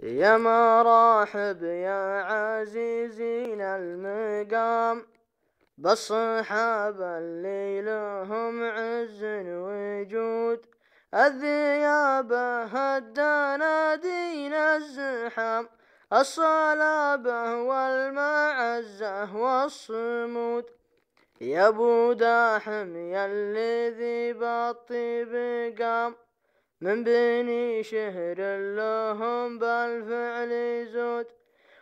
يا مراحب يا عزيزين المقام بالصحاب اللي لهم عز وجود، الذيابة الدنادين الزحام، الصلابة والمعزة والصمود. يا ابو داحم يا الذي بالطيب قام، من بني شهر لهم بالفعل زود.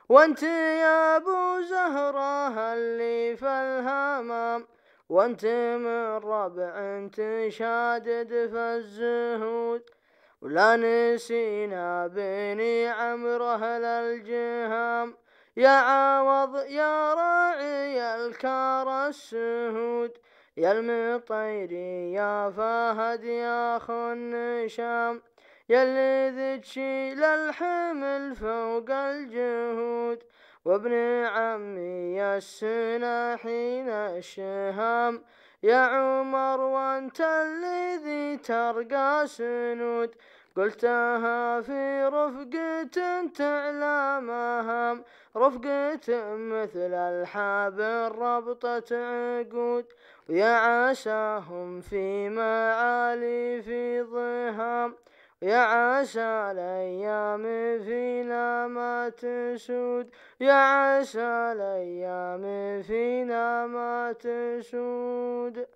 وانت يا ابو زهره اللي في الهمام، وانت من ربع تشادد في الزهود. ولا نسينا بني عمرو اهل الجهام، يا عوض يا راعي الكار السهود. يا المطيري يا فهد يا خو النشام، يا الذي تشيل الحمل فوق الجهود. وابن عمي يا السناحين الشهام، يا عمر وانت الذي ترقى سنود. قلتها في رفقة تعلى مهام، رفقة مثل الحابل ربطة عقود. ويا عساهم في معالي في ضهام، يا عسى الأيام فينا ما تسود، يا عسى الأيام فينا ما تسود.